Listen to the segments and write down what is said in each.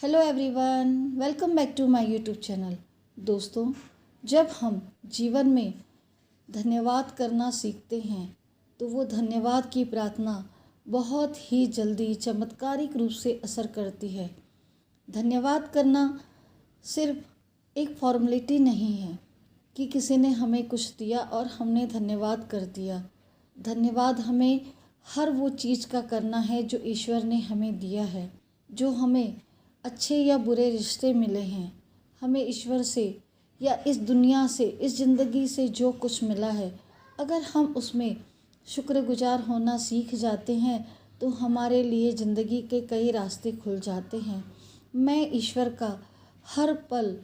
Hello everyone, welcome back to my YouTube channel. दोस्तों, जब हम जीवन में धन्यवाद करना सीखते हैं तो वो धन्यवाद की प्रार्थना बहुत ही जल्दी चमत्कारिक रूप से असर करती है। धन्यवाद करना सिर्फ एक फॉर्मेलिटी नहीं है कि किसी ने हमें कुछ दिया और हमने धन्यवाद कर दिया। धन्यवाद हमें हर वो चीज़ का करना है जो ईश्वर ने हमें दिया है। जो हमें अच्छे या बुरे रिश्ते मिले हैं, हमें ईश्वर से या इस दुनिया से, इस ज़िंदगी से जो कुछ मिला है, अगर हम उसमें शुक्रगुजार होना सीख जाते हैं तो हमारे लिए ज़िंदगी के कई रास्ते खुल जाते हैं। मैं ईश्वर का हर पल,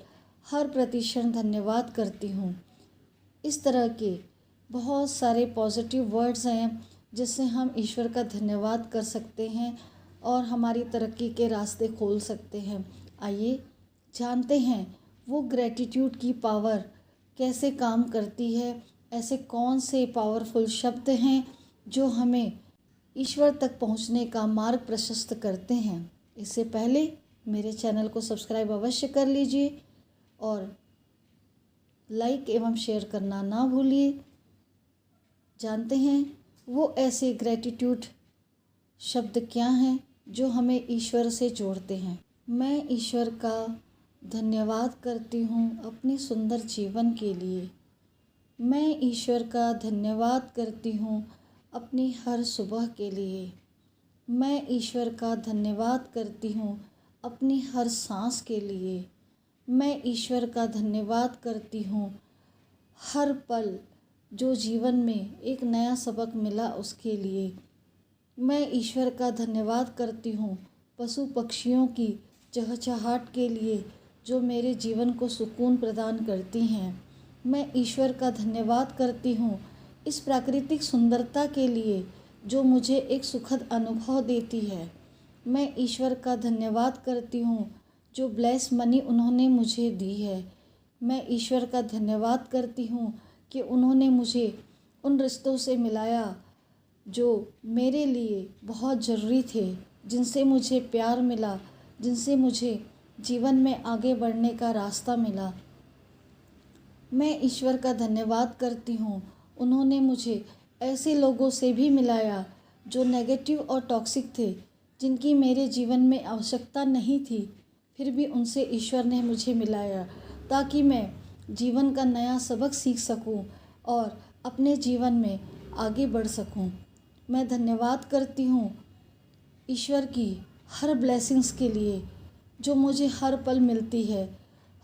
हर प्रतिक्षण धन्यवाद करती हूँ। इस तरह के बहुत सारे पॉजिटिव वर्ड्स हैं जिससे हम ईश्वर का धन्यवाद कर सकते हैं और हमारी तरक्की के रास्ते खोल सकते हैं। आइए जानते हैं वो ग्रैटिट्यूड की पावर कैसे काम करती है। ऐसे कौन से पावरफुल शब्द हैं जो हमें ईश्वर तक पहुंचने का मार्ग प्रशस्त करते हैं। इससे पहले मेरे चैनल को सब्सक्राइब अवश्य कर लीजिए और लाइक एवं शेयर करना ना भूलिए। जानते हैं वो ऐसे ग्रैटिट्यूड शब्द क्या हैं जो हमें ईश्वर से जोड़ते हैं। मैं ईश्वर का धन्यवाद करती हूँ अपने सुंदर जीवन के लिए। मैं ईश्वर का धन्यवाद करती हूँ अपनी हर सुबह के लिए। मैं ईश्वर का धन्यवाद करती हूँ अपनी हर सांस के लिए। मैं ईश्वर का धन्यवाद करती हूँ हर पल जो जीवन में एक नया सबक मिला उसके लिए। मैं ईश्वर का धन्यवाद करती हूँ पशु पक्षियों की चहचहाट के लिए जो मेरे जीवन को सुकून प्रदान करती हैं। मैं ईश्वर का धन्यवाद करती हूँ इस प्राकृतिक सुंदरता के लिए जो मुझे एक सुखद अनुभव देती है। मैं ईश्वर का धन्यवाद करती हूँ जो ब्लेस मनी उन्होंने मुझे दी है। मैं ईश्वर का धन्यवाद करती हूँ कि उन्होंने मुझे उन रिश्तों से मिलाया जो मेरे लिए बहुत ज़रूरी थे, जिनसे मुझे प्यार मिला, जिनसे मुझे जीवन में आगे बढ़ने का रास्ता मिला। मैं ईश्वर का धन्यवाद करती हूँ उन्होंने मुझे ऐसे लोगों से भी मिलाया जो नेगेटिव और टॉक्सिक थे, जिनकी मेरे जीवन में आवश्यकता नहीं थी, फिर भी उनसे ईश्वर ने मुझे मिलाया ताकि मैं जीवन का नया सबक सीख सकूं और अपने जीवन में आगे बढ़ सकूं। मैं धन्यवाद करती हूँ ईश्वर की हर ब्लेसिंग्स के लिए जो मुझे हर पल मिलती है।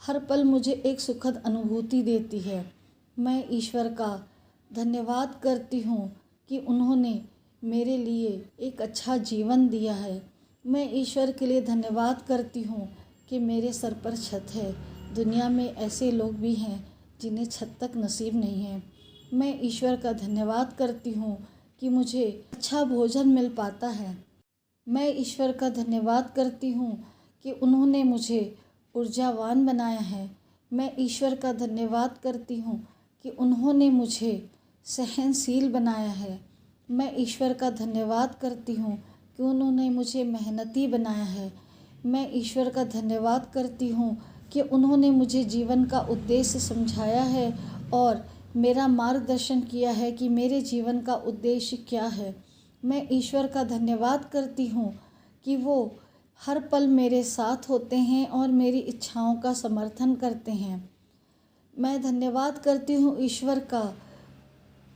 हर पल मुझे एक सुखद अनुभूति देती है। मैं ईश्वर का धन्यवाद करती हूँ कि उन्होंने मेरे लिए एक अच्छा जीवन दिया है। मैं ईश्वर के लिए धन्यवाद करती हूँ कि मेरे सर पर छत है। दुनिया में ऐसे लोग भी हैं जिन्हें छत तक नसीब नहीं है। मैं ईश्वर का धन्यवाद करती हूँ कि मुझे अच्छा भोजन मिल पाता है। मैं ईश्वर का धन्यवाद करती हूँ कि उन्होंने मुझे ऊर्जावान बनाया है। मैं ईश्वर का धन्यवाद करती हूँ कि उन्होंने मुझे सहनशील बनाया है। मैं ईश्वर का धन्यवाद करती हूँ कि उन्होंने मुझे मेहनती बनाया है। मैं ईश्वर का धन्यवाद करती हूँ कि उन्होंने मुझे जीवन का उद्देश्य समझाया है और मेरा मार्गदर्शन किया है कि मेरे जीवन का उद्देश्य क्या है। मैं ईश्वर का धन्यवाद करती हूँ कि वो हर पल मेरे साथ होते हैं और मेरी इच्छाओं का समर्थन करते हैं। मैं धन्यवाद करती हूँ ईश्वर का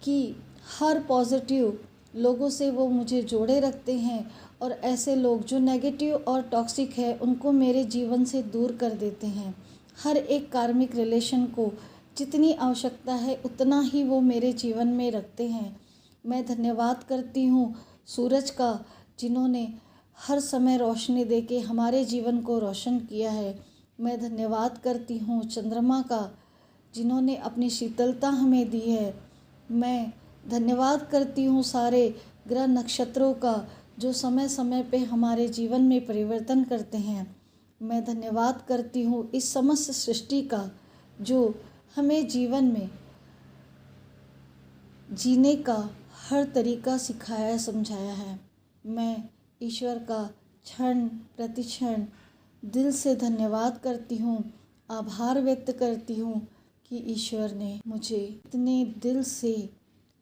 कि हर पॉजिटिव लोगों से वो मुझे जोड़े रखते हैं और ऐसे लोग जो नेगेटिव और टॉक्सिक है उनको मेरे जीवन से दूर कर देते हैं। हर एक कार्मिक रिलेशन को जितनी आवश्यकता है उतना ही वो मेरे जीवन में रखते हैं। मैं धन्यवाद करती हूँ सूरज का, जिन्होंने हर समय रोशनी देके हमारे जीवन को रोशन किया है। मैं धन्यवाद करती हूँ चंद्रमा का, जिन्होंने अपनी शीतलता हमें दी है। मैं धन्यवाद करती हूँ सारे ग्रह नक्षत्रों का जो समय समय पे हमारे जीवन में परिवर्तन करते हैं। मैं धन्यवाद करती हूँ इस समस्त सृष्टि का जो हमें जीवन में जीने का हर तरीका सिखाया समझाया है। मैं ईश्वर का क्षण प्रतिक्षण दिल से धन्यवाद करती हूँ, आभार व्यक्त करती हूँ कि ईश्वर ने मुझे इतने दिल से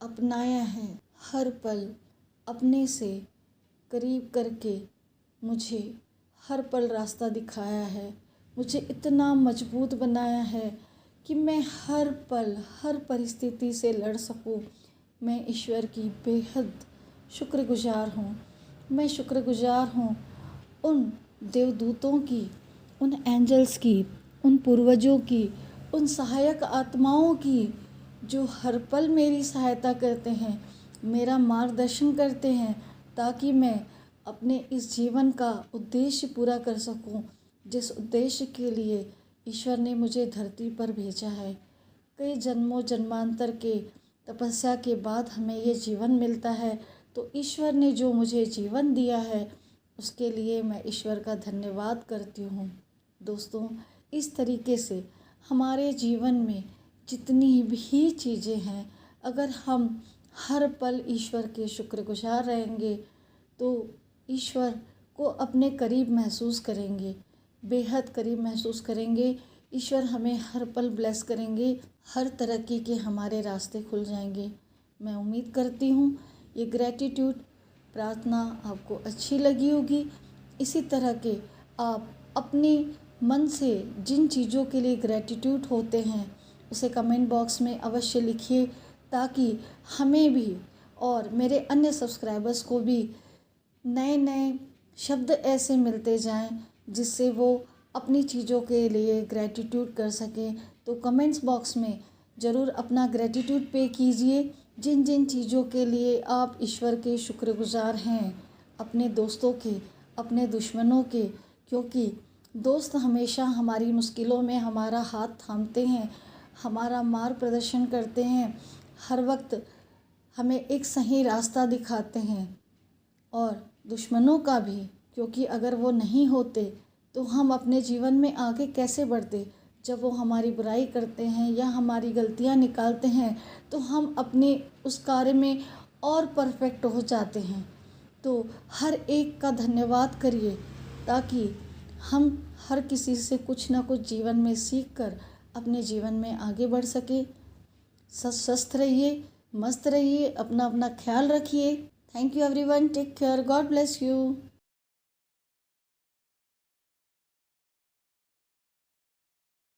अपनाया है, हर पल अपने से करीब करके मुझे हर पल रास्ता दिखाया है, मुझे इतना मजबूत बनाया है कि मैं हर पल हर परिस्थिति से लड़ सकूं। मैं ईश्वर की बेहद शुक्रगुजार हूँ। मैं शुक्रगुजार हूँ उन देवदूतों की, उन एंजल्स की, उन पूर्वजों की, उन सहायक आत्माओं की जो हर पल मेरी सहायता करते हैं, मेरा मार्गदर्शन करते हैं ताकि मैं अपने इस जीवन का उद्देश्य पूरा कर सकूं, जिस उद्देश्य के लिए ईश्वर ने मुझे धरती पर भेजा है। कई जन्मों जन्मांतर के तपस्या के बाद हमें ये जीवन मिलता है, तो ईश्वर ने जो मुझे जीवन दिया है उसके लिए मैं ईश्वर का धन्यवाद करती हूँ। दोस्तों, इस तरीके से हमारे जीवन में जितनी भी चीज़ें हैं, अगर हम हर पल ईश्वर के शुक्रगुजार रहेंगे तो ईश्वर को अपने करीब महसूस करेंगे, बेहद करीब महसूस करेंगे। ईश्वर हमें हर पल ब्लेस करेंगे, हर तरक्की के हमारे रास्ते खुल जाएंगे। मैं उम्मीद करती हूँ ये ग्रैटिट्यूड प्रार्थना आपको अच्छी लगी होगी। इसी तरह के आप अपने मन से जिन चीज़ों के लिए ग्रैटिट्यूड होते हैं उसे कमेंट बॉक्स में अवश्य लिखिए, ताकि हमें भी और मेरे अन्य सब्सक्राइबर्स को भी नए नए शब्द ऐसे मिलते जाएं जिससे वो अपनी चीज़ों के लिए ग्रैटिट्यूड कर सकें। तो कमेंट्स बॉक्स में ज़रूर अपना ग्रैटिट्यूड पे कीजिए, जिन जिन चीज़ों के लिए आप ईश्वर के शुक्रगुजार हैं, अपने दोस्तों के, अपने दुश्मनों के, क्योंकि दोस्त हमेशा हमारी मुश्किलों में हमारा हाथ थामते हैं, हमारा मार्ग प्रदर्शन करते हैं, हर वक्त हमें एक सही रास्ता दिखाते हैं। और दुश्मनों का भी, क्योंकि अगर वो नहीं होते तो हम अपने जीवन में आगे कैसे बढ़ते। जब वो हमारी बुराई करते हैं या हमारी गलतियां निकालते हैं तो हम अपने उस कार्य में और परफेक्ट हो जाते हैं। तो हर एक का धन्यवाद करिए ताकि हम हर किसी से कुछ ना कुछ जीवन में सीख कर अपने जीवन में आगे बढ़ सके। स्वस्थ रहिए, मस्त रहिए, अपना अपना ख्याल रखिए। Thank you everyone, take care, God bless you.